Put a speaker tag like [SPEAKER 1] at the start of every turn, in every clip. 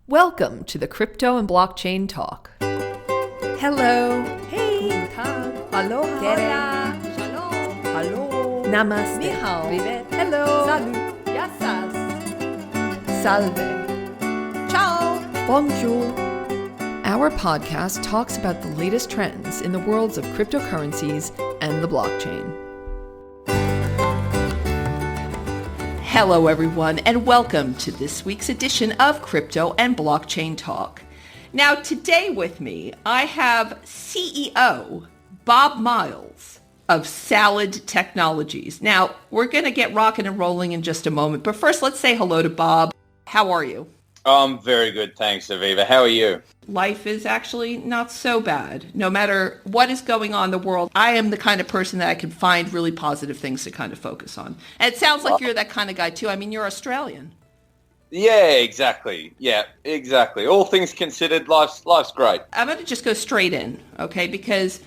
[SPEAKER 1] Welcome to the Crypto and Blockchain Talk.
[SPEAKER 2] Hello.
[SPEAKER 1] Hey.
[SPEAKER 2] Guten Tag.
[SPEAKER 1] Aloha.
[SPEAKER 2] Hola. Shalom.
[SPEAKER 1] Hello.
[SPEAKER 2] Namaste.
[SPEAKER 1] Ni hao.
[SPEAKER 2] Privet.
[SPEAKER 1] Hello.
[SPEAKER 2] Salut. Yassas.
[SPEAKER 1] Salve.
[SPEAKER 2] Ciao.
[SPEAKER 1] Bonjour. Our podcast talks about the latest trends in the worlds of cryptocurrencies and the blockchain.
[SPEAKER 3] Hello, everyone, and welcome to this week's edition of Crypto and Blockchain Talk. Now, today with me, I have CEO Bob Miles of Salad Technologies. Now, we're going to get rocking and rolling in just a moment, but first, let's say hello to Bob. How are you?
[SPEAKER 4] I'm very good, thanks, Aviva. How are you?
[SPEAKER 3] Life is actually not so bad. No matter what is going on in the world, I am the kind of person that I can find really positive things to kind of focus on. And it sounds like you're that kind of guy, too. I mean, you're Australian.
[SPEAKER 4] Yeah, exactly. All things considered, life's great.
[SPEAKER 3] I'm going to just go straight in, okay, because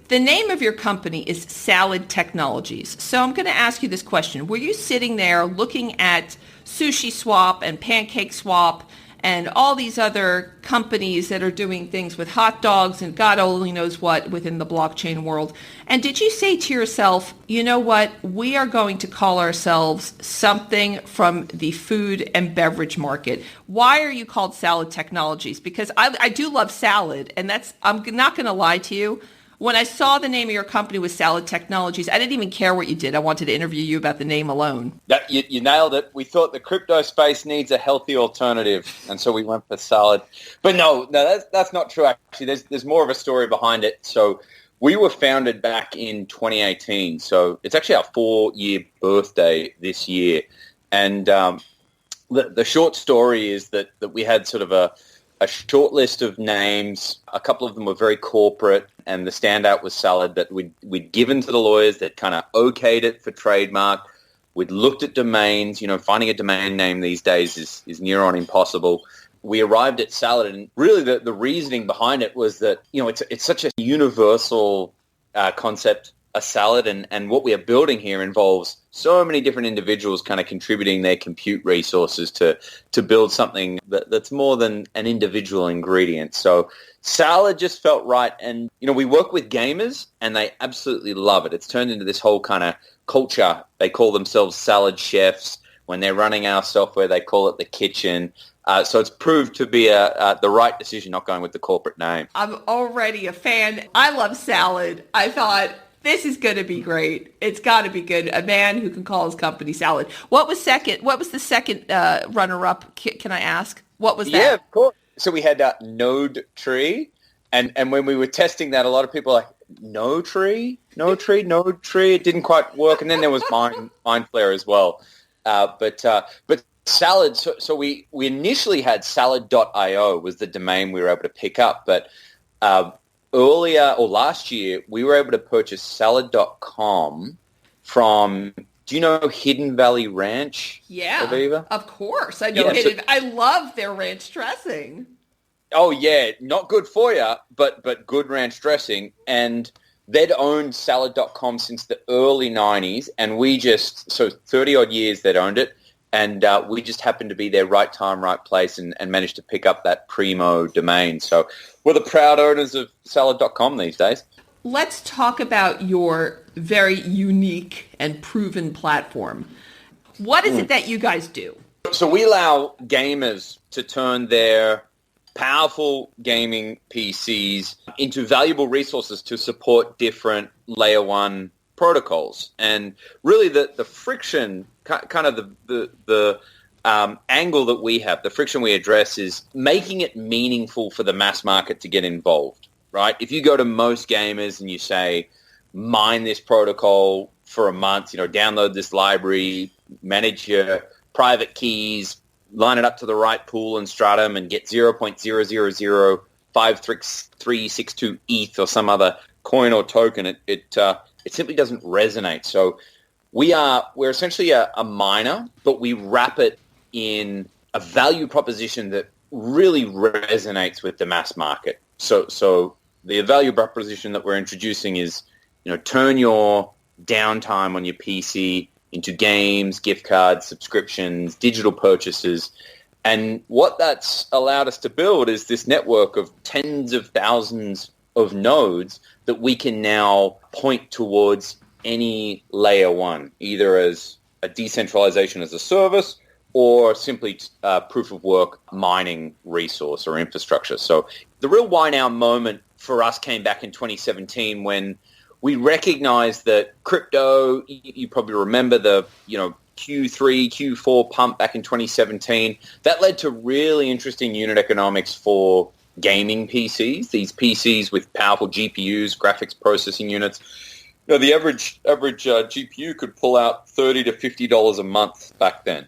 [SPEAKER 3] the name of your company is Salad Technologies. So I'm going to ask you this question. Were you sitting there looking at Sushi Swap and Pancake Swap and all these other companies that are doing things with hot dogs and God only knows what within the blockchain world? And did you say to yourself, you know what, we are going to call ourselves something from the food and beverage market? Why are you called Salad Technologies? Because I do love salad, and I'm not going to lie to you. When I saw the name of your company was Salad Technologies, I didn't even care what you did. I wanted to interview you about the name alone.
[SPEAKER 4] You nailed it. We thought the crypto space needs a healthy alternative, and so we went for salad. But no, that's not true, actually. There's more of a story behind it. So we were founded back in 2018. So it's actually our 4-year birthday this year. And the short story is that we had sort of a short list of names. A couple of them were very corporate, and the standout was Salad that we'd given to the lawyers that kind of okayed it for trademark. We'd looked at domains. Finding a domain name these days is near on impossible. We arrived at Salad, and really the reasoning behind it was that, it's such a universal concept, a salad, and what we are building here involves so many different individuals kind of contributing their compute resources to build something that's more than an individual ingredient. So salad just felt right. And, we work with gamers and they absolutely love it. It's turned into this whole kind of culture. They call themselves salad chefs. When they're running our software, they call it the kitchen. So it's proved to be the right decision not going with the corporate name.
[SPEAKER 3] I'm already a fan. I love salad. I thought, this is going to be great. It's got to be good. A man who can call his company Salad. What was the second runner-up? Can I ask? What was that?
[SPEAKER 4] Yeah, of course. So we had Node Tree, and when we were testing that, a lot of people were like, No Tree. It didn't quite work. And then there was Mind Flare as well. But Salad. So we initially had salad.io was the domain we were able to pick up, but earlier or last year, we were able to purchase salad.com from, do you know Hidden Valley Ranch?
[SPEAKER 3] Yeah,
[SPEAKER 4] Aviva?
[SPEAKER 3] Of course. I know Hidden. I love their ranch dressing.
[SPEAKER 4] Oh, yeah. Not good for you, but good ranch dressing. And they'd owned salad.com since the early 90s, and so 30-odd years they'd owned it. And we just happened to be there right time, right place, and managed to pick up that primo domain. So we're the proud owners of salad.com these days.
[SPEAKER 3] Let's talk about your very unique and proven platform. What is it that you guys do?
[SPEAKER 4] So we allow gamers to turn their powerful gaming PCs into valuable resources to support different layer 1 protocols. And really the friction, kind of the angle that we have, the friction we address is making it meaningful for the mass market to get involved, right? If you go to most gamers and you say, mine this protocol for a month, download this library, manage your private keys, line it up to the right pool and stratum and get 0.0005362 ETH or some other coin or token, it simply doesn't resonate. So we're essentially a miner, but we wrap it in a value proposition that really resonates with the mass market. So the value proposition that we're introducing is, turn your downtime on your PC into games, gift cards, subscriptions, digital purchases, And what that's allowed us to build is this network of tens of thousands of nodes that we can now point towards any layer one, either as a decentralization as a service or simply proof of work mining resource or infrastructure. So the real why now moment for us came back in 2017 when we recognized that crypto, you probably remember the, Q3, Q4 pump back in 2017, that led to really interesting unit economics for gaming PCs, these PCs with powerful GPUs, graphics processing units. The average GPU could pull out $30 to $50 a month back then,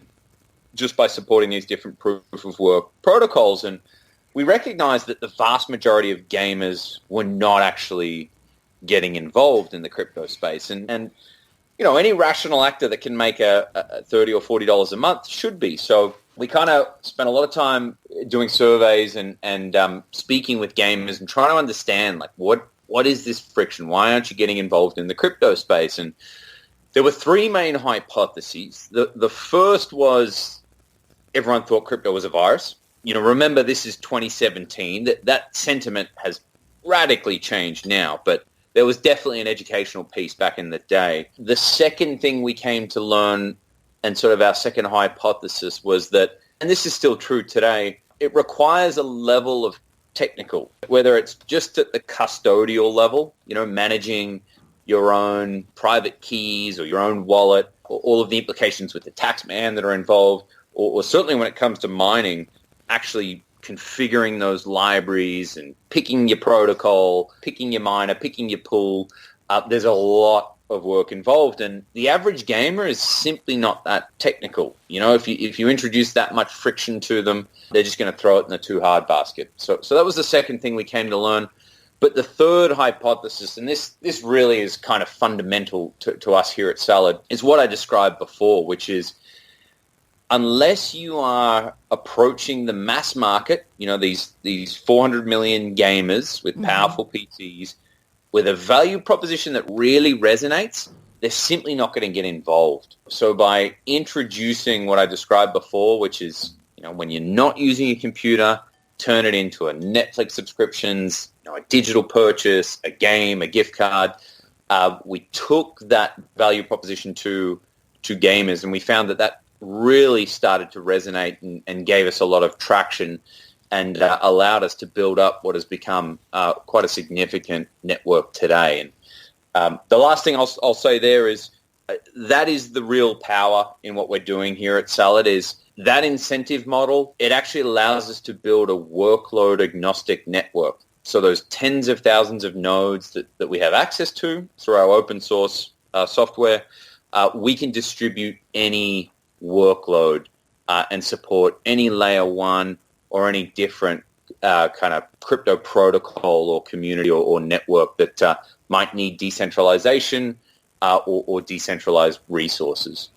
[SPEAKER 4] just by supporting these different proof of work protocols. And we recognized that the vast majority of gamers were not actually getting involved in the crypto space. And any rational actor that can make a $30 or $40 a month should be. So we kind of spent a lot of time doing surveys and speaking with gamers and trying to understand, like, what is this friction? Why aren't you getting involved in the crypto space? And there were three main hypotheses. The first was everyone thought crypto was a virus. Remember, this is 2017. That sentiment has radically changed now, but there was definitely an educational piece back in the day. The second thing we came to learn, and sort of our second hypothesis, was that, and this is still true today, it requires a level of technical, whether it's just at the custodial level, managing your own private keys or your own wallet, or all of the implications with the tax man that are involved, or certainly when it comes to mining, actually configuring those libraries and picking your protocol, picking your miner, picking your pool. There's a lot of work involved, and the average gamer is simply not that technical. If you introduce that much friction to them, they're just going to throw it in the too hard basket. So that was the second thing we came to learn. But the third hypothesis, and this really is kind of fundamental to us here at Salad, is what I described before, which is unless you are approaching the mass market, these 400 million gamers with powerful PCs, with a value proposition that really resonates, they're simply not going to get involved. So by introducing what I described before, which is, when you're not using a computer, turn it into a Netflix subscriptions, a digital purchase, a game, a gift card. We took that value proposition to gamers, and we found that really started to resonate and gave us a lot of traction and allowed us to build up what has become quite a significant network today. And the last thing I'll say there is that is the real power in what we're doing here at Salad, is that incentive model. It actually allows us to build a workload agnostic network. So those tens of thousands of nodes that we have access to through our open source software, we can distribute any workload and support any layer one or any different kind of crypto protocol or community or network that might need decentralization or decentralized resources.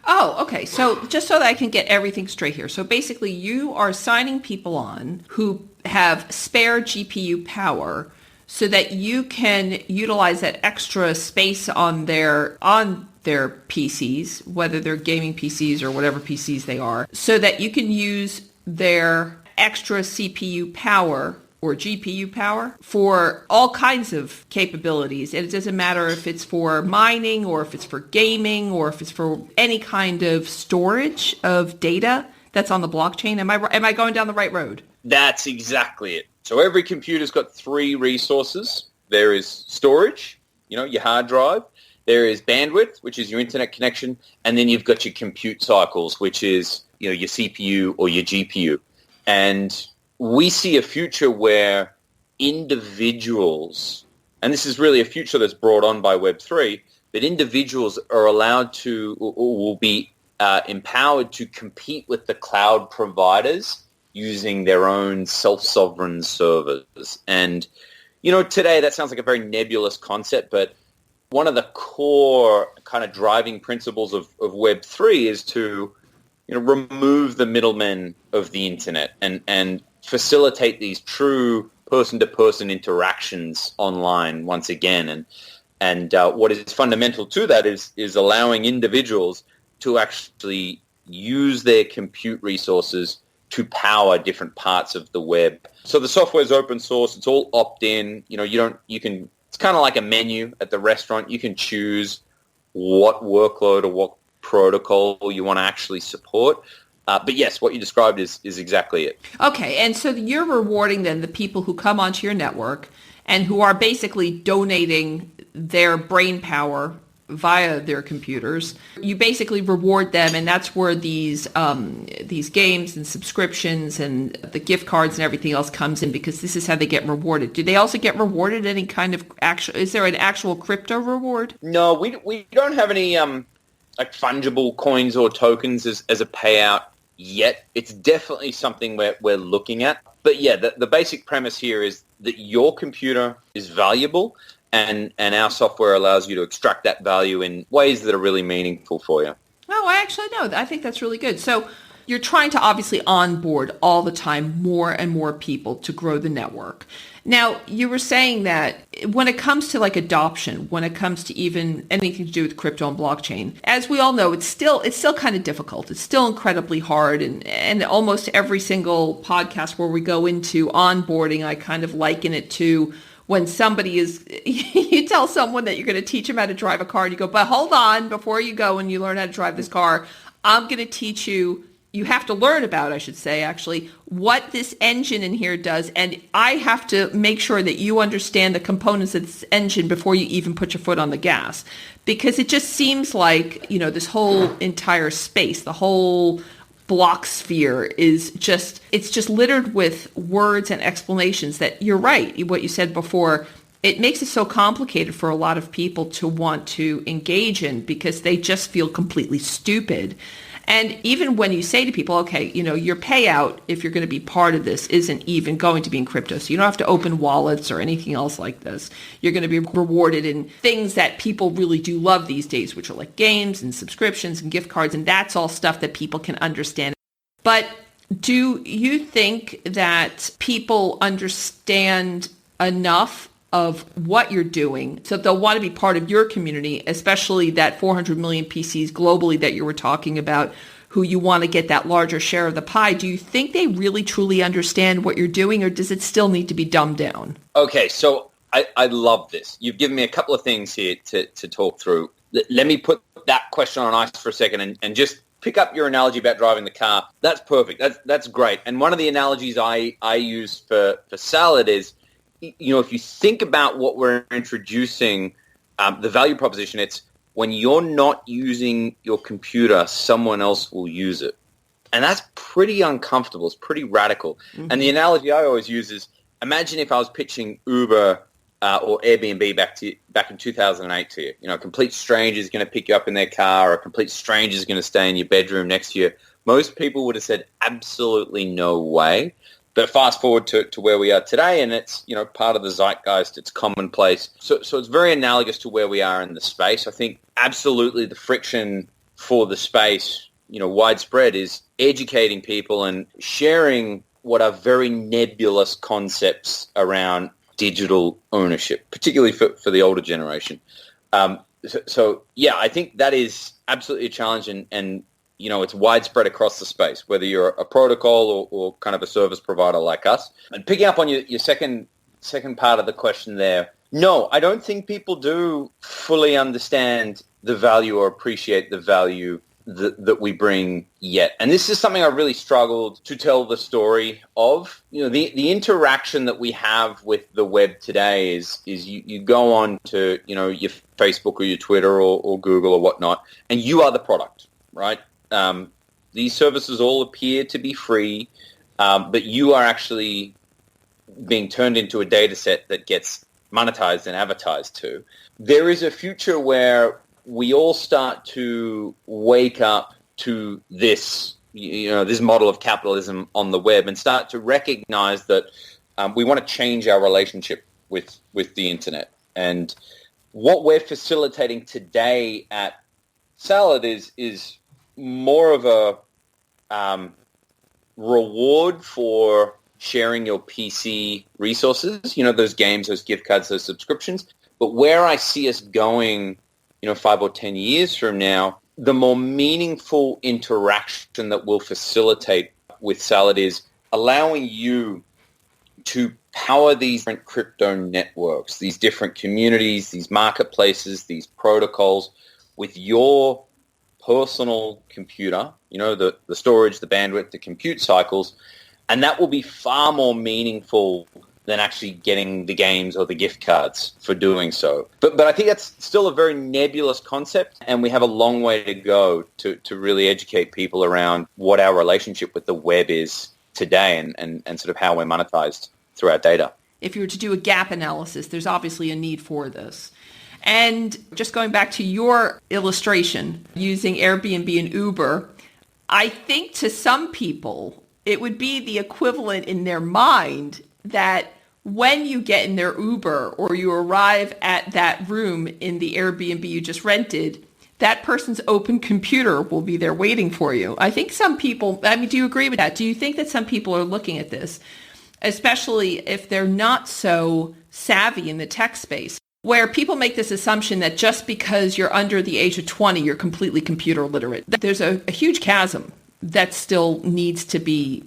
[SPEAKER 3] Oh, okay. So just so that I can get everything straight here. So basically you are signing people on who have spare GPU power so that you can utilize that extra space on their PCs, whether they're gaming PCs or whatever PCs they are, so that you can use their extra CPU power or GPU power for all kinds of capabilities. And it doesn't matter if it's for mining or if it's for gaming or if it's for any kind of storage of data that's on the blockchain. Am I going down the right road?
[SPEAKER 4] That's exactly it. So every computer's got three resources. There is storage, your hard drive. There is bandwidth, which is your internet connection. And then you've got your compute cycles, which is, your CPU or your GPU. And we see a future where individuals, and this is really a future that's brought on by Web3, that individuals are allowed to, or will be empowered to compete with the cloud providers using their own self-sovereign servers. And, today that sounds like a very nebulous concept, but one of the core kind of driving principles of Web3 is to, remove the middlemen of the internet and facilitate these true person-to-person interactions online once again. And what is fundamental to that is allowing individuals to actually use their compute resources to power different parts of the web. So the software is open source. It's all opt-in. It's kind of like a menu at the restaurant. You can choose what workload or what protocol you want to actually support. But yes, what you described is exactly it.
[SPEAKER 3] Okay, and so you're rewarding then the people who come onto your network and who are basically donating their brain power via their computers. You basically reward them, and that's where these games and subscriptions and the gift cards and everything else comes in, because this is how they get rewarded. Do they also get rewarded any kind of is there an actual crypto reward?
[SPEAKER 4] No, we don't have any like fungible coins or tokens as a payout yet. It's definitely something we're looking at. But yeah, the basic premise here is that your computer is valuable, and our software allows you to extract that value in ways that are really meaningful for you.
[SPEAKER 3] Oh, I actually know. I think that's really good. So you're trying to obviously onboard all the time more and more people to grow the network. Now, you were saying that when it comes to like adoption, when it comes to even anything to do with crypto and blockchain, as we all know, it's still kind of difficult. It's still incredibly hard. And almost every single podcast where we go into onboarding, I kind of liken it to when somebody you tell someone that you're going to teach them how to drive a car, and you go, but hold on, before you go and you learn how to drive this car, I'm going to teach you have to learn about, I should say, actually, what this engine in here does. And I have to make sure that you understand the components of this engine before you even put your foot on the gas. Because it just seems like, this whole entire space, the whole block sphere it's just littered with words and explanations that you're right. What you said before, it makes it so complicated for a lot of people to want to engage in because they just feel completely stupid. And even when you say to people, okay, your payout, if you're going to be part of this, isn't even going to be in crypto. So you don't have to open wallets or anything else like this. You're going to be rewarded in things that people really do love these days, which are like games and subscriptions and gift cards. And that's all stuff that people can understand. But do you think that people understand enough of what you're doing so they'll want to be part of your community, especially that 400 million PCs globally that you were talking about, who you want to get that larger share of the pie? Do you think they really truly understand what you're doing, or does it still need to be dumbed down?
[SPEAKER 4] Okay, so I love this. You've given me a couple of things here to talk through. Let me put that question on ice for a second and just pick up your analogy about driving the car. That's perfect. That's great. And one of the analogies I use for Salad is, if you think about what we're introducing, the value proposition, it's when you're not using your computer, someone else will use it. And that's pretty uncomfortable. It's pretty radical. Mm-hmm. And the analogy I always use is, imagine if I was pitching Uber or Airbnb back in 2008 to you. A complete stranger is going to pick you up in their car, or a complete stranger is going to stay in your bedroom next to you. Most people would have said, absolutely no way. But fast forward to where we are today, and it's part of the zeitgeist. It's commonplace. So it's very analogous to where we are in the space. I think absolutely the friction for the space, widespread, is educating people and sharing what are very nebulous concepts around digital ownership, particularly for the older generation. So yeah, I think that is absolutely a challenge, and it's widespread across the space, whether you're a protocol or kind of a service provider like us. And picking up on your second part of the question there, no, I don't think people do fully understand the value or appreciate the value that we bring yet. And this is something I really struggled to tell the story of. The interaction that we have with the web today is you go on to, your Facebook or your Twitter or Google or whatnot, and you are the product, right? These services all appear to be free, but you are actually being turned into a data set that gets monetized and advertised to. There is a future where we all start to wake up to this, this model of capitalism on the web, and start to recognize that we want to change our relationship with the internet. And what we're facilitating today at Salad is more of a reward for sharing your PC resources, those games, those gift cards, those subscriptions. But where I see us going, 5 or 10 years from now, the more meaningful interaction that will facilitate with Salad is allowing you to power these different crypto networks, these different communities, these marketplaces, these protocols with your personal computer, the storage, the bandwidth, the compute cycles, and that will be far more meaningful than actually getting the games or the gift cards for doing so. But I think that's still a very nebulous concept, and we have a long way to go to really educate people around what our relationship with the web is today and sort of how we're monetized through our data.
[SPEAKER 3] If you were to do a gap analysis, there's obviously a need for this. And just going back to your illustration, using Airbnb and Uber, I think to some people, it would be the equivalent in their mind that when you get in their Uber or you arrive at that room in the Airbnb you just rented, that person's open computer will be there waiting for you. I think some people, do you agree with that? Do you think that some people are looking at this, especially if they're not so savvy in the tech space, where people make this assumption that just because you're under the age of 20, you're completely computer literate? There's a huge chasm that still needs to be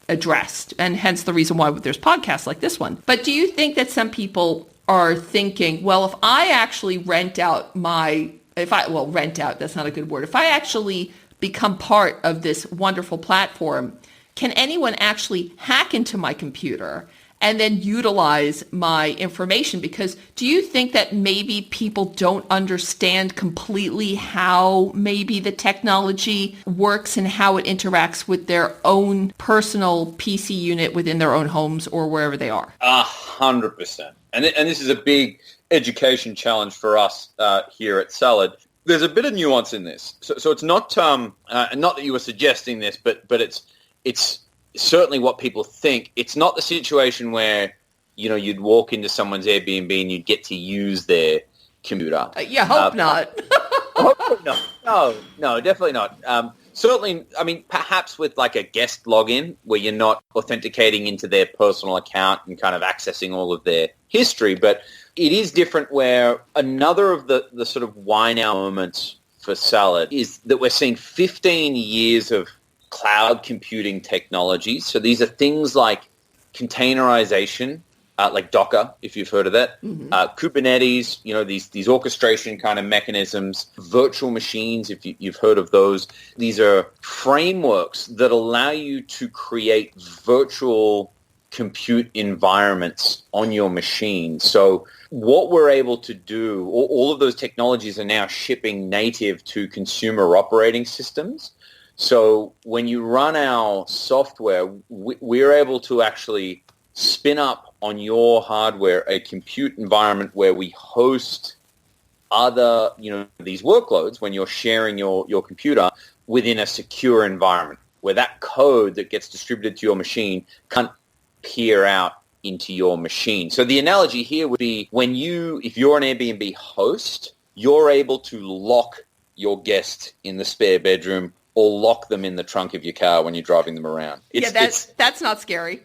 [SPEAKER 3] addressed, and hence the reason why there's podcasts like this one. But do you think that some people are thinking, well, if I actually rent out, that's not a good word. If I actually become part of this wonderful platform, can anyone actually hack into my computer and then utilize my information? Because do you think that maybe people don't understand completely how maybe the technology works and how it interacts with their own personal PC unit within their own homes or wherever they are?
[SPEAKER 4] 100%. And this is a big education challenge for us here at Salad. There's a bit of nuance in this. So it's not not that you were suggesting this, but it's certainly what people think. It's not the situation where, you'd walk into someone's Airbnb and you'd get to use their computer.
[SPEAKER 3] Hope not.
[SPEAKER 4] No, definitely not. Certainly, perhaps with like a guest login where you're not authenticating into their personal account and kind of accessing all of their history. But it is different where another of the sort of why now moments for Salad is that we're seeing 15 years of cloud computing technologies. So these are things like containerization, like Docker, if you've heard of that, Kubernetes, these orchestration kind of mechanisms, virtual machines, if you've heard of those. These are frameworks that allow you to create virtual compute environments on your machine. So what we're able to do, all of those technologies are now shipping native to consumer operating systems. So when you run our software, we're able to actually spin up on your hardware a compute environment where we host other, these workloads when you're sharing your computer within a secure environment where that code that gets distributed to your machine can't peer out into your machine. So the analogy here would be if you're an Airbnb host, you're able to lock your guest in the spare bedroom or lock them in the trunk of your car when you're driving them around.
[SPEAKER 3] That's not scary.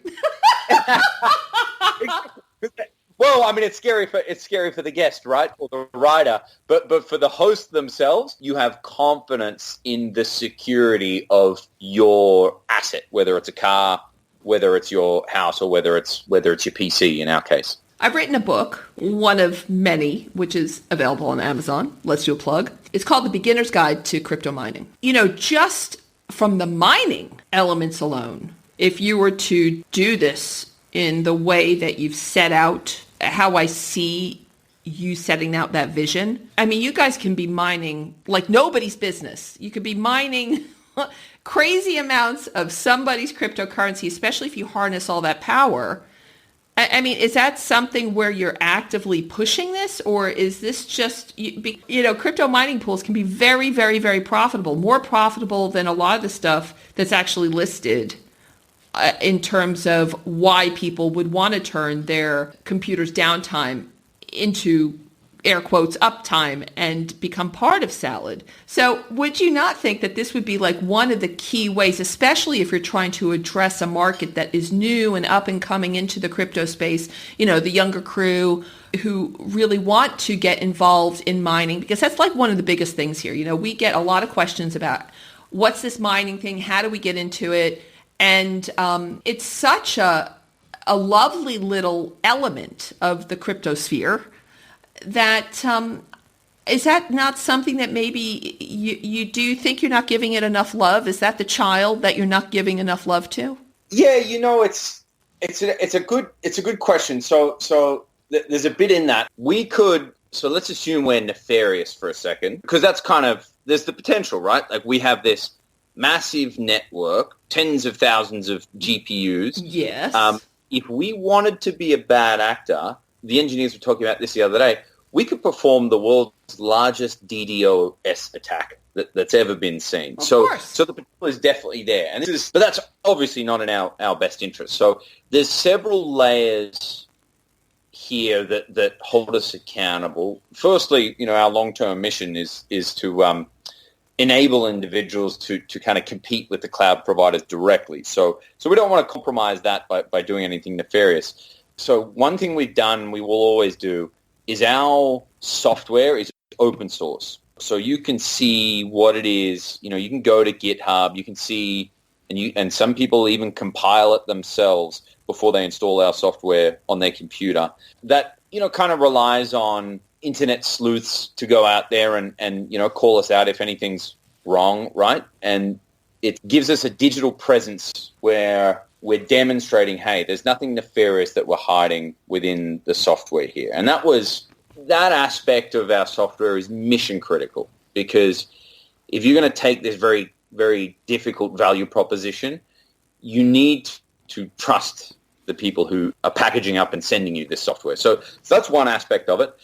[SPEAKER 4] Well, it's scary for the guest, right, or the rider. But for the host themselves, you have confidence in the security of your asset, whether it's a car, whether it's your house, or whether it's your PC in our case.
[SPEAKER 3] I've written a book, one of many, which is available on Amazon. Let's do a plug. It's called The Beginner's Guide to Crypto Mining. Just from the mining elements alone, if you were to do this in the way that you've set out, how I see you setting out that vision, you guys can be mining like nobody's business. You could be mining crazy amounts of somebody's cryptocurrency, especially if you harness all that power. Is that something where you're actively pushing this, or is this just, crypto mining pools can be very, very, very profitable, more profitable than a lot of the stuff that's actually listed in terms of why people would want to turn their computer's downtime into, air quotes, uptime and become part of Salad. So would you not think that this would be like one of the key ways, especially if you're trying to address a market that is new and up and coming into the crypto space, the younger crew who really want to get involved in mining? Because that's like one of the biggest things here. We get a lot of questions about what's this mining thing? How do we get into it? And it's such a lovely little element of the cryptosphere that is that not something that maybe you do think you're not giving it enough love? Is that the child that you're not giving enough love to?
[SPEAKER 4] Yeah, it's a good question. So there's a bit in that. So let's assume we're nefarious for a second, because that's there's the potential, right? Like we have this massive network, tens of thousands of GPUs.
[SPEAKER 3] Yes.
[SPEAKER 4] If we wanted to be a bad actor, the engineers were talking about this the other day, we could perform the world's largest DDoS attack that's ever been seen.
[SPEAKER 3] Of course.
[SPEAKER 4] So the potential is definitely there. But that's obviously not in our best interest. So there's several layers here that hold us accountable. Firstly, our long-term mission is to enable individuals to kind of compete with the cloud providers directly. So we don't want to compromise that by doing anything nefarious. So one thing we've done, we will always do, is our software is open source. So you can see what it is. You can go to GitHub. You can see, and some people even compile it themselves before they install our software on their computer. That kind of relies on internet sleuths to go out there and call us out if anything's wrong, right? And it gives us a digital presence where we're demonstrating, hey, there's nothing nefarious that we're hiding within the software here. And that aspect of our software is mission critical, because if you're going to take this very, very difficult value proposition, you need to trust the people who are packaging up and sending you this software. So that's one aspect of it.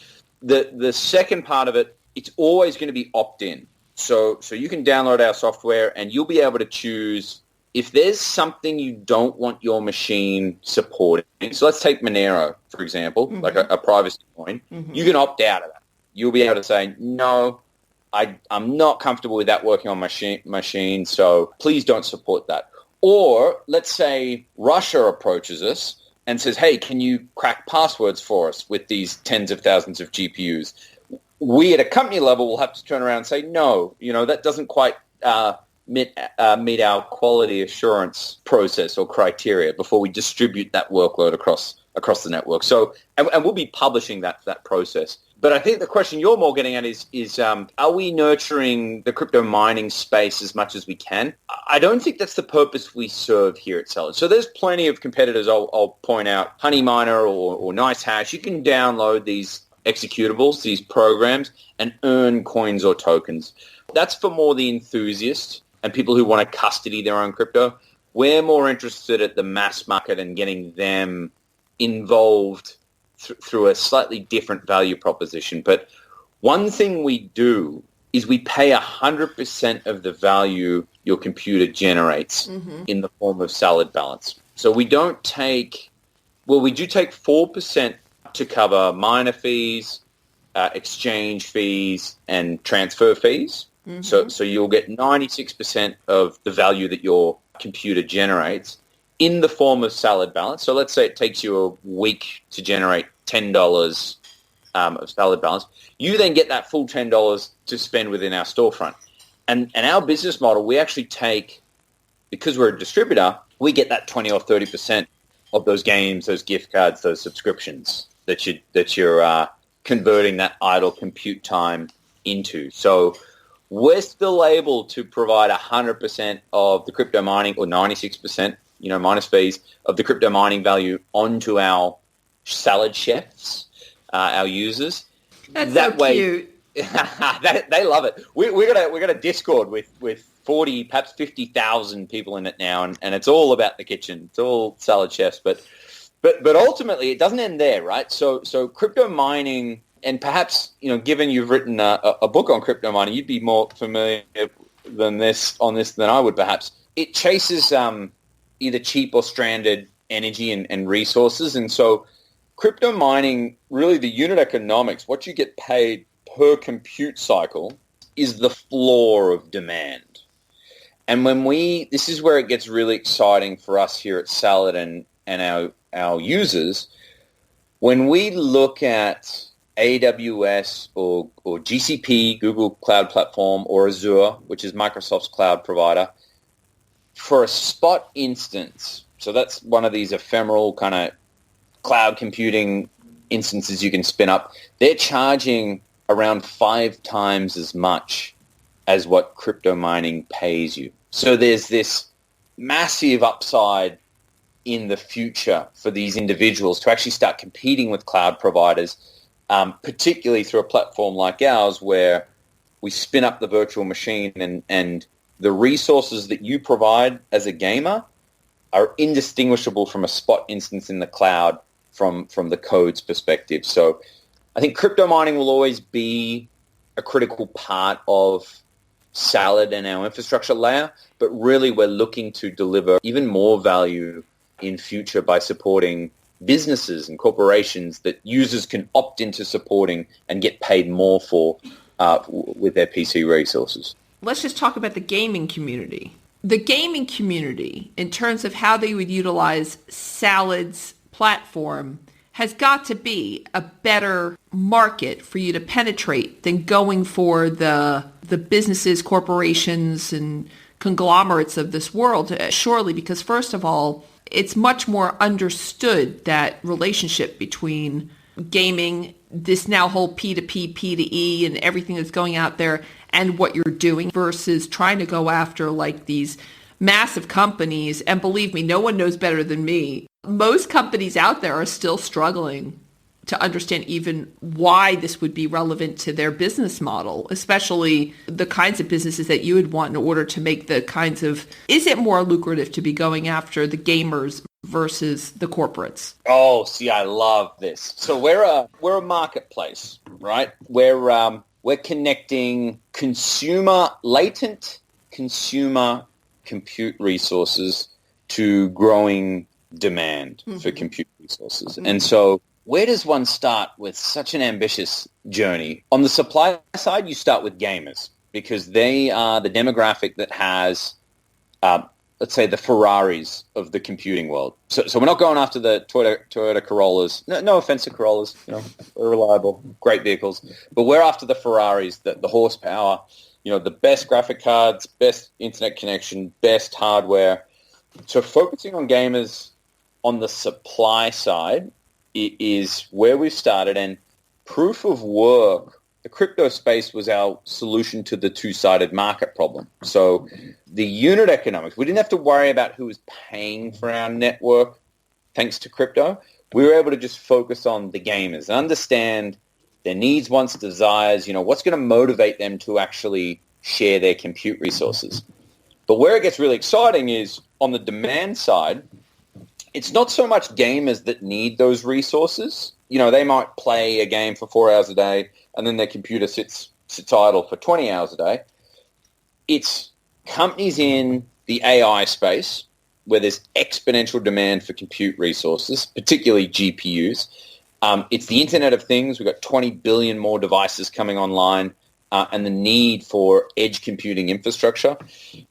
[SPEAKER 4] The second part of it, it's always going to be opt-in. So you can download our software and you'll be able to choose if there's something you don't want your machine supporting. So let's take Monero, for example, like a privacy coin. You can opt out of that. You'll be able to say, no, I'm not comfortable with that working on my machine, so please don't support that. Or let's say Russia approaches us and says, hey, can you crack passwords for us with these tens of thousands of GPUs? We at a company level will have to turn around and say, no, that doesn't quite meet our quality assurance process or criteria before we distribute that workload across the network. So, and we'll be publishing that process. But I think the question you're more getting at is are we nurturing the crypto mining space as much as we can? I don't think that's the purpose we serve here at Salad. So there's plenty of competitors. I'll point out Honey Miner or NiceHash. You can download these executables, these programs, and earn coins or tokens. That's for more the enthusiast and people who want to custody their own crypto. We're more interested at the mass market and getting them involved through a slightly different value proposition. But one thing we do is we pay 100% of the value your computer generates in the form of salad balance. So we don't take, we do take 4% to cover miner fees, exchange fees, and transfer fees. So you'll get 96% of the value that your computer generates in the form of salad balance. So let's say it takes you a week to generate $10 of salad balance. You then get that full $10 to spend within our storefront. And our business model, we actually take, because we're a distributor, we get that 20 or 30% of those games, those gift cards, those subscriptions that you're converting that idle compute time into. So we're still able to provide 100% of the crypto mining, or 96%, minus fees, of the crypto mining value onto our salad chefs, our users.
[SPEAKER 3] That's
[SPEAKER 4] that
[SPEAKER 3] so
[SPEAKER 4] way,
[SPEAKER 3] cute.
[SPEAKER 4] they we got a Discord with 40, perhaps 50,000 people in it now, and it's all about the kitchen. It's all salad chefs, but ultimately it doesn't end there, right? So crypto mining, and perhaps given you've written a book on crypto mining, you'd be more familiar than I would perhaps. It chases either cheap or stranded energy and resources, and so crypto mining, really the unit economics, what you get paid per compute cycle, is the floor of demand. And this is where it gets really exciting for us here at Salad and our users. When we look at AWS or GCP, Google Cloud Platform, or Azure, which is Microsoft's cloud provider, for a spot instance, so that's one of these ephemeral kind of cloud computing instances you can spin up, they're charging around 5 times as much as what crypto mining pays you. So there's this massive upside in the future for these individuals to actually start competing with cloud providers, particularly through a platform like ours where we spin up the virtual machine and the resources that you provide as a gamer are indistinguishable from a spot instance in the cloud from the code's perspective. So I think crypto mining will always be a critical part of Salad and our infrastructure layer, but really we're looking to deliver even more value in future by supporting businesses and corporations that users can opt into supporting and get paid more for with their PC resources.
[SPEAKER 3] Let's just talk about the gaming community. The gaming community, in terms of how they would utilize Salad's platform, has got to be a better market for you to penetrate than going for the businesses, corporations, and conglomerates of this world, surely, because first of all, it's much more understood, that relationship between gaming, this now whole P2P, P2E, and everything that's going out there, and what you're doing versus trying to go after like these massive companies. And believe me, no one knows better than me. Most companies out there are still struggling to understand even why this would be relevant to their business model, especially the kinds of businesses that you would want in order to make the kinds of, is it more lucrative to be going after the gamers versus the corporates?
[SPEAKER 4] Oh, see, I love this. So we're a marketplace, right? We're connecting latent consumer compute resources to growing demand for compute resources. And so where does one start with such an ambitious journey? On the supply side, you start with gamers because they are the demographic that has, let's say, the Ferraris of the computing world. So we're not going after the Toyota Corollas. No offense to Corollas, they're reliable, great vehicles. But we're after the Ferraris, the horsepower, the best graphic cards, best internet connection, best hardware. So focusing on gamers on the supply side is where we've started, and proof of work, the crypto space was our solution to the two-sided market problem. So the unit economics, we didn't have to worry about who was paying for our network thanks to crypto. We were able to just focus on the gamers, understand their needs, wants, desires, what's going to motivate them to actually share their compute resources. But where it gets really exciting is on the demand side, it's not so much gamers that need those resources. They might play a game for 4 hours a day and then their computer sits idle for 20 hours a day. It's companies in the AI space where there's exponential demand for compute resources, particularly GPUs. It's the Internet of Things. We've got 20 billion more devices coming online and the need for edge computing infrastructure.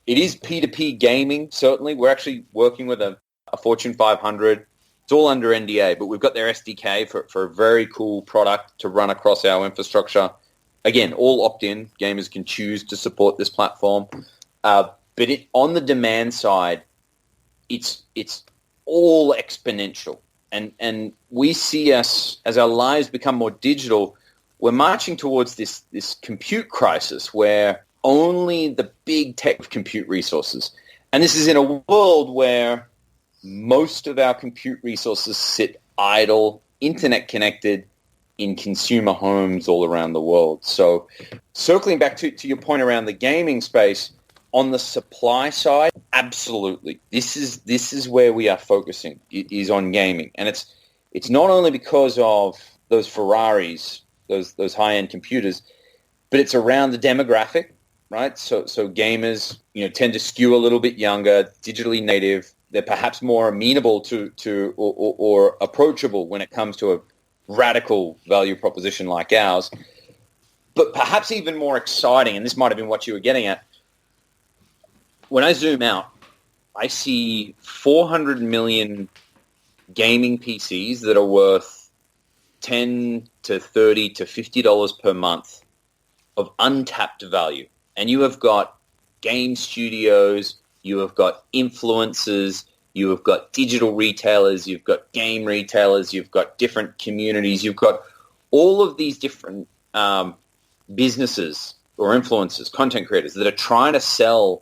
[SPEAKER 4] It is P2P gaming, certainly. We're actually working with a Fortune 500. It's all under NDA, but we've got their SDK for a very cool product to run across our infrastructure. Again, all opt-in. Gamers can choose to support this platform. But on the demand side, it's all exponential. And we see us, as our lives become more digital, we're marching towards this compute crisis where only the big tech compute resources. And this is in a world where most of our compute resources sit idle, internet connected in consumer homes all around the world. So circling back to your point around the gaming space, on the supply side, absolutely. This is where we are focusing, is on gaming. And it's not only because of those Ferraris, those high-end computers, but it's around the demographic, right? So gamers, tend to skew a little bit younger, digitally native. They're perhaps more amenable to or approachable when it comes to a radical value proposition like ours. But perhaps even more exciting, and this might have been what you were getting at, when I zoom out, I see 400 million gaming PCs that are worth $10 to $30 to $50 per month of untapped value. And you have got game studios, you have got influencers, you have got digital retailers, you've got game retailers, you've got different communities, you've got all of these different businesses or influencers, content creators that are trying to sell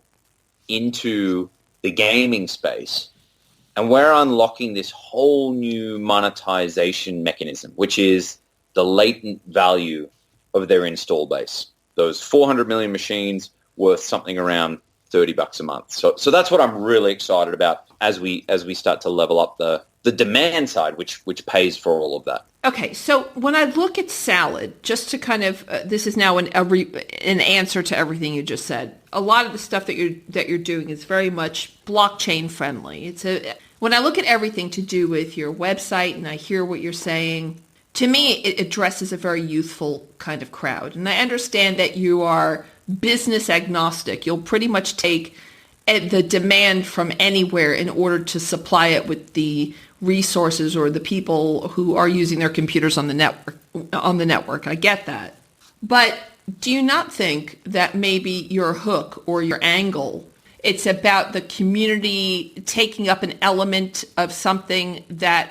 [SPEAKER 4] into the gaming space. And we're unlocking this whole new monetization mechanism, which is the latent value of their install base. Those 400 million machines worth something around $30 a month. So that's what I'm really excited about as we start to level up the demand side, which pays for all of that.
[SPEAKER 3] Okay, so when I look at Salad, just to kind of this is now an answer to everything you just said. A lot of the stuff that you're doing is very much blockchain friendly. When I look at everything to do with your website and I hear what you're saying, to me it addresses a very youthful kind of crowd. And I understand that you are business agnostic. You'll pretty much take the demand from anywhere in order to supply it with the resources or the people who are using their computers on the network. I get that. But do you not think that maybe your hook or your angle, it's about the community taking up an element of something that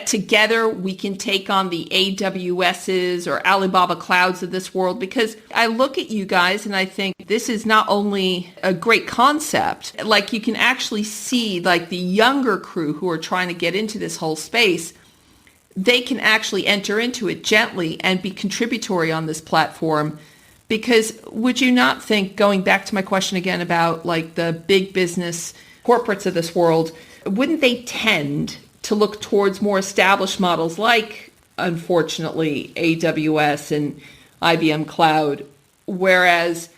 [SPEAKER 3] together we can take on the AWSs or Alibaba clouds of this world? Because I look at you guys and I think this is not only a great concept, like you can actually see like the younger crew who are trying to get into this whole space, they can actually enter into it gently and be contributory on this platform. Because would you not think, going back to my question again about like the big business corporates of this world, wouldn't they tend to look towards more established models like, unfortunately, AWS and IBM Cloud, whereas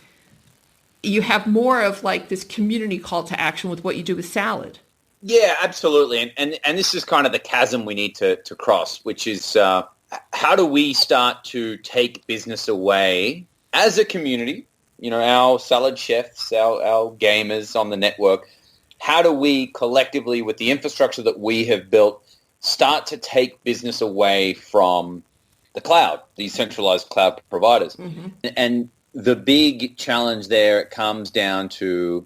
[SPEAKER 3] you have more of like this community call to action with what you do with Salad?
[SPEAKER 4] Yeah, absolutely. And this is kind of the chasm we need to cross, which is how do we start to take business away as a community, our salad chefs, our gamers on the network. How do we collectively, with the infrastructure that we have built, start to take business away from the cloud, these centralized cloud providers? Mm-hmm. And the big challenge there, it comes down to,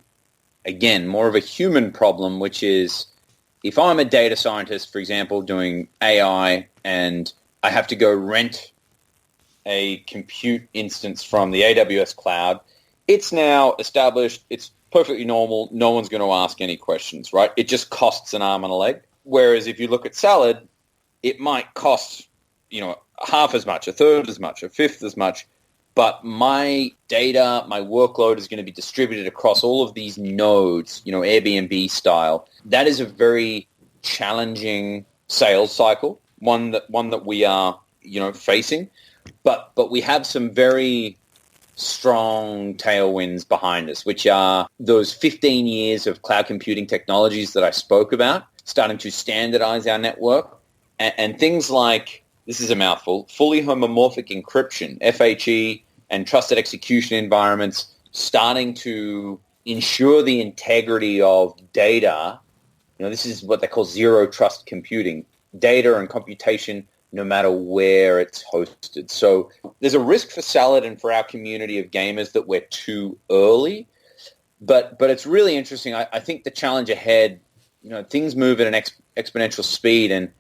[SPEAKER 4] again, more of a human problem, which is if I'm a data scientist, for example, doing AI, and I have to go rent a compute instance from the AWS cloud, it's now established, it's perfectly normal. No one's going to ask any questions, right? It just costs an arm and a leg. Whereas if you look at Salad, it might cost, half as much, a third as much, a fifth as much. But my data, my workload is going to be distributed across all of these nodes, Airbnb style. That is a very challenging sales cycle, one that we are, facing. But we have some very strong tailwinds behind us, which are those 15 years of cloud computing technologies that I spoke about, starting to standardize our network, and things like, this is a mouthful, fully homomorphic encryption, FHE, and trusted execution environments, starting to ensure the integrity of data. This is what they call zero trust computing, data and computation, no matter where it's hosted. So there's a risk for Salad and for our community of gamers that we're too early, but it's really interesting. I think the challenge ahead, things move at an exponential speed. And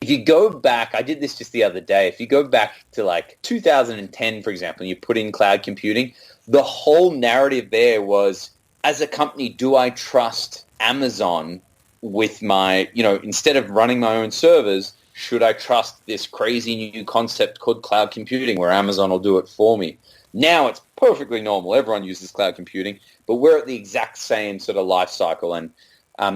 [SPEAKER 4] if you go back, I did this just the other day, if you go back to like 2010, for example, and you put in cloud computing, the whole narrative there was, as a company, do I trust Amazon with my, instead of running my own servers, should I trust this crazy new concept called cloud computing where Amazon will do it for me? Now it's perfectly normal. Everyone uses cloud computing, but we're at the exact same sort of life cycle. And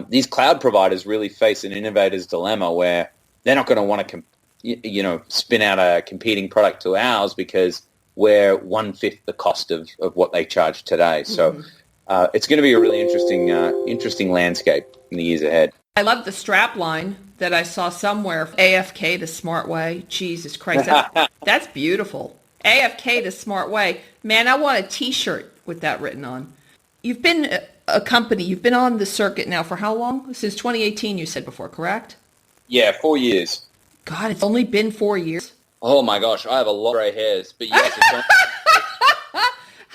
[SPEAKER 4] these cloud providers really face an innovator's dilemma where they're not going to want to, spin out a competing product to ours because we're 1/5 the cost of what they charge today. So it's going to be a really interesting landscape in the years ahead.
[SPEAKER 3] I love the strap line that I saw somewhere. AFK the smart way. Jesus Christ. That's beautiful. AFK the smart way. Man, I want a t-shirt with that written on. You've been a company, you've been on the circuit now for how long? Since 2018, you said before, correct?
[SPEAKER 4] Yeah, 4 years.
[SPEAKER 3] God, it's only been 4 years.
[SPEAKER 4] Oh my gosh, I have a lot of gray hairs, but yes.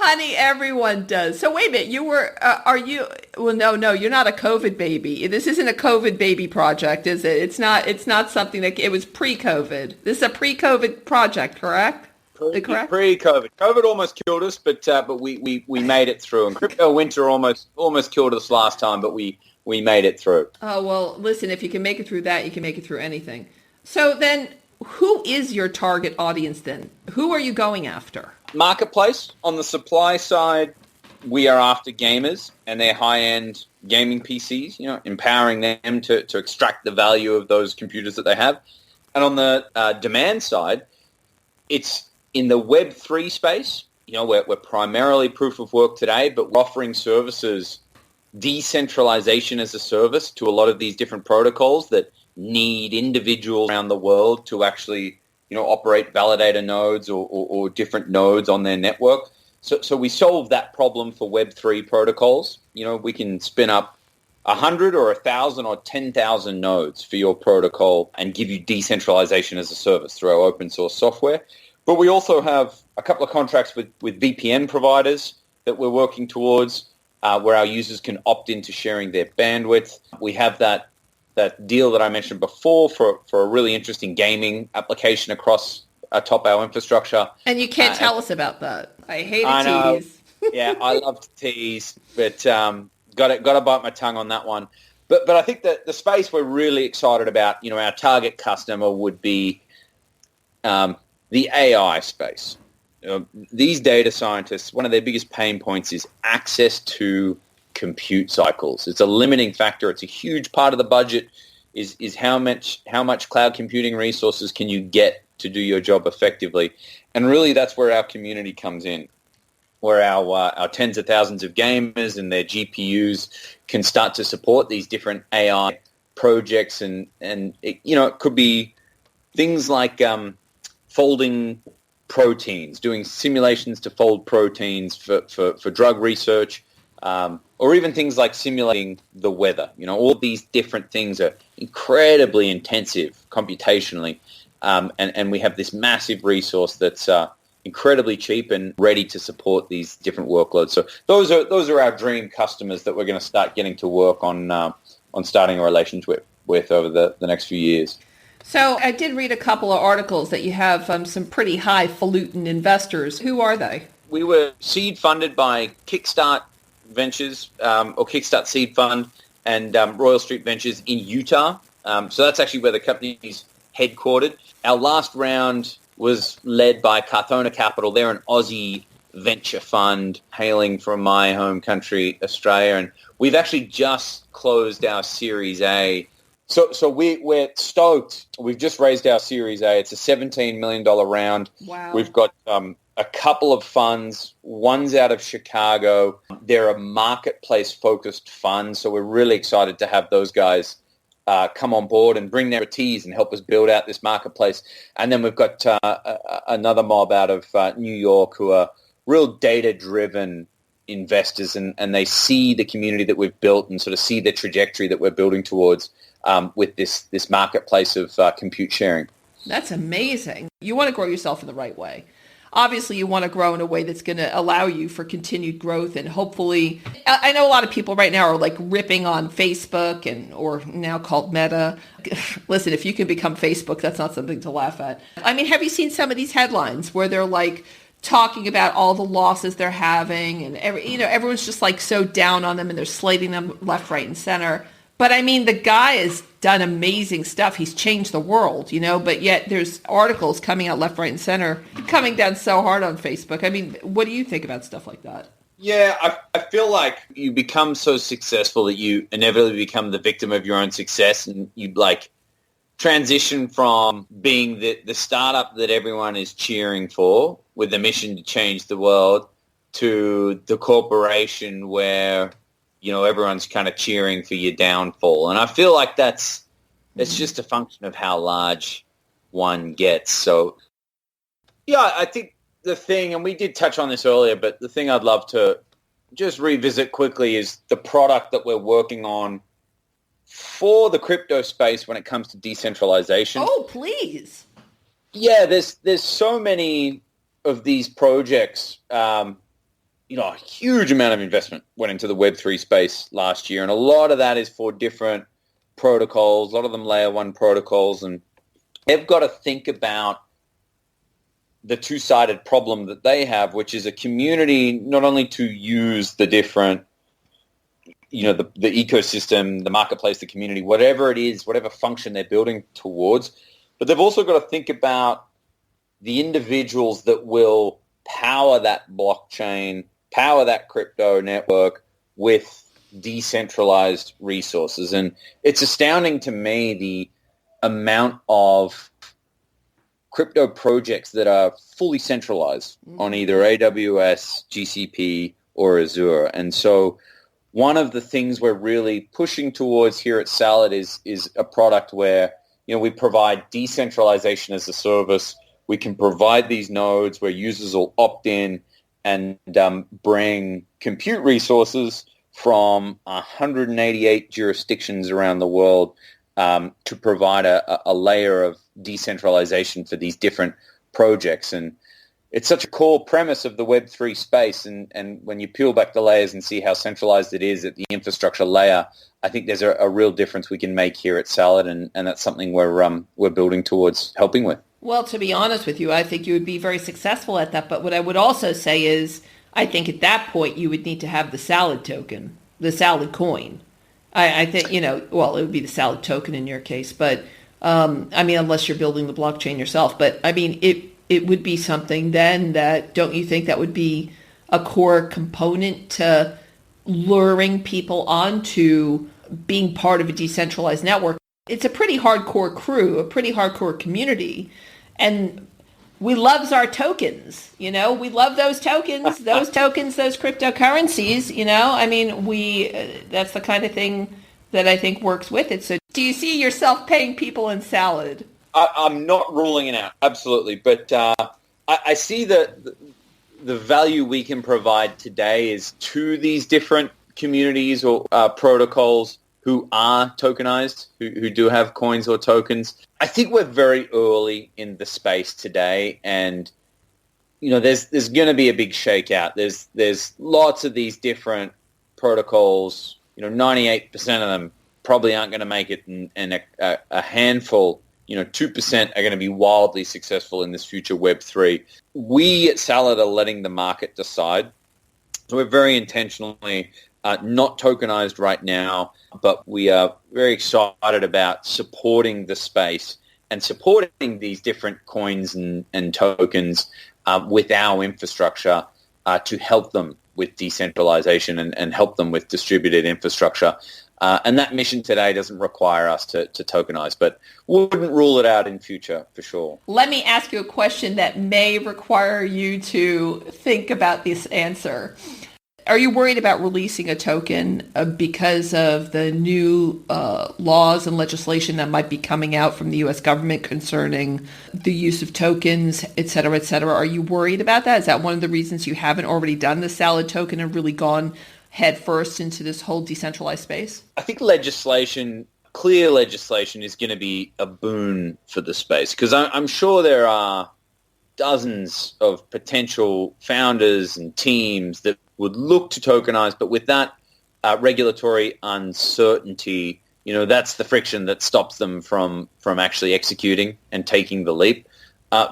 [SPEAKER 3] Honey, everyone does. So wait a minute, you were, are you, well, no, you're not a COVID baby. This isn't a COVID baby project, is it? It's not something that, it was pre-COVID. This is a pre-COVID project, correct? Correct?
[SPEAKER 4] Pre-COVID. COVID almost killed us, but we made it through. And crypto winter almost killed us last time, but we made it through.
[SPEAKER 3] Oh, well, listen, if you can make it through that, you can make it through anything. So then, who is your target audience then? Who are you going after?
[SPEAKER 4] Marketplace. On the supply side, we are after gamers and their high-end gaming PCs, empowering them to extract the value of those computers that they have. And on the demand side, it's in the Web3 space. We're primarily proof of work today, but we're offering services, decentralization as a service to a lot of these different protocols that need individuals around the world to actually operate validator nodes or different nodes on their network. So we solve that problem for Web3 protocols. We can spin up 100 or 1,000 or 10,000 nodes for your protocol and give you decentralization as a service through our open source software. But we also have a couple of contracts with VPN providers that we're working towards where our users can opt into sharing their bandwidth. We have that deal that I mentioned before for a really interesting gaming application across atop our infrastructure.
[SPEAKER 3] And you can't tell us about that. I hate
[SPEAKER 4] to
[SPEAKER 3] tease.
[SPEAKER 4] Yeah, I love to tease, but got to bite my tongue on that one. But I think that the space we're really excited about, our target customer would be the AI space. These data scientists, one of their biggest pain points is access to compute cycles. It's a limiting factor. It's a huge part of the budget is how much cloud computing resources can you get to do your job effectively. And really that's where our community comes in, where our tens of thousands of gamers and their GPUs can start to support these different AI projects. And it could be things like folding proteins, doing simulations to fold proteins for drug research, or even things like simulating the weather. All these different things are incredibly intensive computationally, and we have this massive resource that's incredibly cheap and ready to support these different workloads. So those are our dream customers that we're going to start getting to work on starting a relationship with over the next few years.
[SPEAKER 3] So I did read a couple of articles that you have some pretty highfalutin investors. Who are they?
[SPEAKER 4] We were seed funded by Kickstart Ventures or Kickstart Seed Fund and Royal Street Ventures in Utah. So that's actually where the company is headquartered. Our last round was led by Carthona Capital. They're an Aussie venture fund hailing from my home country, Australia. And we've actually just closed our Series A. So we're stoked. We've just raised our Series A. It's a $17 million round.
[SPEAKER 3] Wow.
[SPEAKER 4] We've got a couple of funds. One's out of Chicago. They're a marketplace-focused fund, so we're really excited to have those guys come on board and bring their expertise and help us build out this marketplace. And then we've got another mob out of New York who are real data-driven investors, and they see the community that we've built and sort of see the trajectory that we're building towards with this marketplace of compute sharing.
[SPEAKER 3] That's amazing. You want to grow yourself in the right way. Obviously, you want to grow in a way that's going to allow you for continued growth, and hopefully, I know a lot of people right now are like ripping on Facebook or now called Meta. Listen, if you can become Facebook, that's not something to laugh at. I mean, have you seen some of these headlines where they're like talking about all the losses they're having, and everyone's just like so down on them, and they're slating them left, right, and center. But I mean, the guy has done amazing stuff. He's changed the world, but yet there's articles coming out left, right, and center coming down so hard on Facebook. I mean, what do you think about stuff like that?
[SPEAKER 4] Yeah, I feel like you become so successful that you inevitably become the victim of your own success, and you like transition from being the startup that everyone is cheering for with the mission to change the world to the corporation where everyone's kind of cheering for your downfall. And I feel like it's just a function of how large one gets. So, yeah, I think the thing, and we did touch on this earlier, but the thing I'd love to just revisit quickly is the product that we're working on for the crypto space when it comes to decentralization.
[SPEAKER 3] Oh, please.
[SPEAKER 4] Yeah, there's so many of these projects a huge amount of investment went into the Web3 space last year, and a lot of that is for different protocols, a lot of them layer one protocols, and they've got to think about the two-sided problem that they have, which is a community not only to use the different, the ecosystem, the marketplace, the community, whatever it is, whatever function they're building towards, but they've also got to think about the individuals that will power that blockchain, power that crypto network with decentralized resources. And it's astounding to me the amount of crypto projects that are fully centralized on either AWS, GCP, or Azure. And so one of the things we're really pushing towards here at Salad is a product where, we provide decentralization as a service. We can provide these nodes where users will opt in and bring compute resources from 188 jurisdictions around the world to provide a layer of decentralization for these different projects. And it's such a core premise of the Web3 space. And when you peel back the layers and see how centralized it is at the infrastructure layer, I think there's a real difference we can make here at Salad, and that's something we're building towards helping with.
[SPEAKER 3] Well, to be honest with you, I think you would be very successful at that. But what I would also say is, I think at that point you would need to have the Salad token, the Salad coin. I think, well, it would be the Salad token in your case, but unless you're building the blockchain yourself. But it would be something then that, don't you think that would be a core component to luring people onto being part of a decentralized network? It's a pretty hardcore crew, a pretty hardcore community. And we loves our tokens, we love those tokens, those cryptocurrencies, that's the kind of thing that I think works with it. So do you see yourself paying people in Salad?
[SPEAKER 4] I'm not ruling it out, absolutely. But I see the value we can provide today is to these different communities or protocols who are tokenized, who do have coins or tokens. I think we're very early in the space today, and there's going to be a big shakeout. There's lots of these different protocols. 98% of them probably aren't going to make it, and a handful, 2% are going to be wildly successful in this future Web3. We at Salad are letting the market decide. So we're very intentionally not tokenized right now, but we are very excited about supporting the space and supporting these different coins and tokens with our infrastructure to help them with decentralization and help them with distributed infrastructure. And that mission today doesn't require us to tokenize, but wouldn't rule it out in future for sure.
[SPEAKER 3] Let me ask you a question that may require you to think about this answer. Are you worried about releasing a token because of the new laws and legislation that might be coming out from the U.S. government concerning the use of tokens, et cetera, et cetera? Are you worried about that? Is that one of the reasons you haven't already done the Salad token and really gone head first into this whole decentralized space?
[SPEAKER 4] I think clear legislation is going to be a boon for the space, because I'm sure there are dozens of potential founders and teams that would look to tokenize, but with that regulatory uncertainty, that's the friction that stops them from actually executing and taking the leap.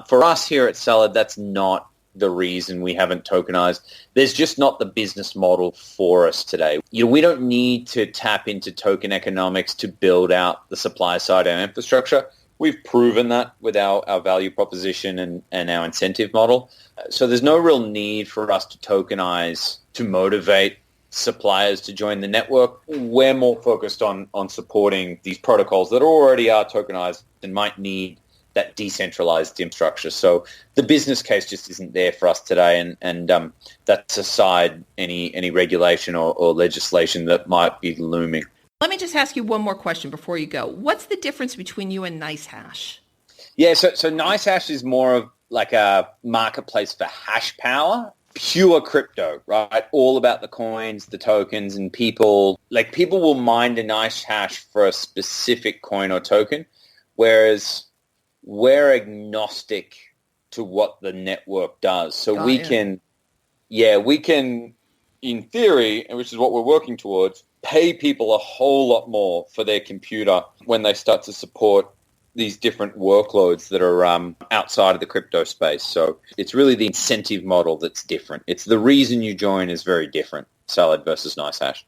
[SPEAKER 4] For us here at Salad, that's not the reason we haven't tokenized. There's just not the business model for us today. We don't need to tap into token economics to build out the supply side of our infrastructure. We've proven that with our value proposition and our incentive model. So there's no real need for us to tokenize to motivate suppliers to join the network. We're more focused on supporting these protocols that already are tokenized and might need that decentralized infrastructure. So the business case just isn't there for us today, and that's aside any regulation or legislation that might be looming.
[SPEAKER 3] Let me just ask you one more question before you go. What's the difference between you and NiceHash?
[SPEAKER 4] Yeah, so NiceHash is more of like a marketplace for hash power, pure crypto, right? All about the coins, the tokens, and people will mine a NiceHash for a specific coin or token, whereas we're agnostic to what the network does. So we can yeah, we can, in theory, and which is what we're working towards, pay people a whole lot more for their computer when they start to support these different workloads that are outside of the crypto space. So it's really the incentive model that's different. It's the reason you join is very different, Salad versus NiceHash.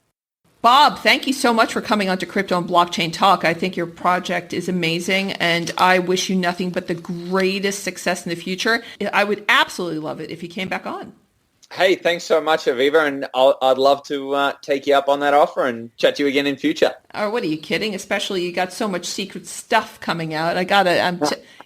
[SPEAKER 3] Bob, thank you so much for coming on to Crypto and Blockchain Talk. I think your project is amazing, and I wish you nothing but the greatest success in the future. I would absolutely love it if you came back on.
[SPEAKER 4] Hey, thanks so much, Aviva, and I'd love to take you up on that offer and chat to you again in future.
[SPEAKER 3] Oh, what are you kidding? Especially you got so much secret stuff coming out.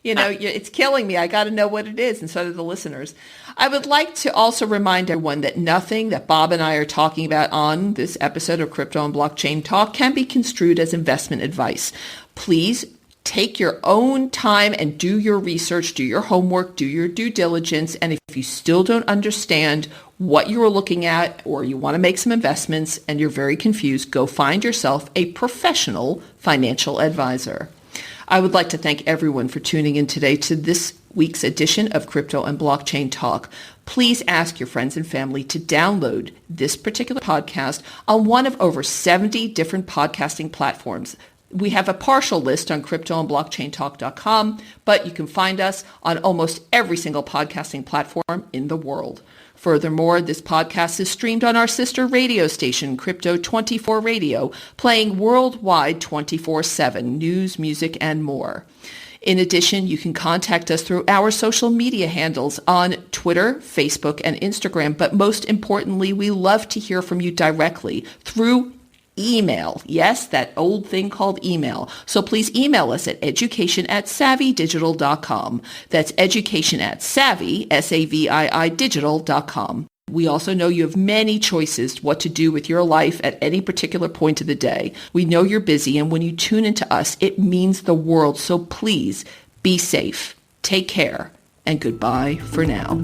[SPEAKER 3] It's killing me. I got to know what it is, and so do the listeners. I would like to also remind everyone that nothing that Bob and I are talking about on this episode of Crypto and Blockchain Talk can be construed as investment advice. Please take your own time and do your research, do your homework, do your due diligence. And if you still don't understand what you are looking at, or you want to make some investments and you're very confused, go find yourself a professional financial advisor. I would like to thank everyone for tuning in today to this week's edition of Crypto and Blockchain Talk. Please ask your friends and family to download this particular podcast on one of over 70 different podcasting platforms. We have a partial list on cryptoandblockchaintalk.com, but you can find us on almost every single podcasting platform in the world. Furthermore, this podcast is streamed on our sister radio station, Crypto 24 Radio, playing worldwide 24/7 news, music, and more. In addition, you can contact us through our social media handles on Twitter, Facebook, and Instagram. But most importantly, we love to hear from you directly through email. Yes, that old thing called email. So please email us at education@savvydigital.com. That's education@savvy, S-A-V-I-I, digital.com. We also know you have many choices what to do with your life at any particular point of the day. We know you're busy, and when you tune into us, it means the world. So please be safe, take care, and goodbye for now.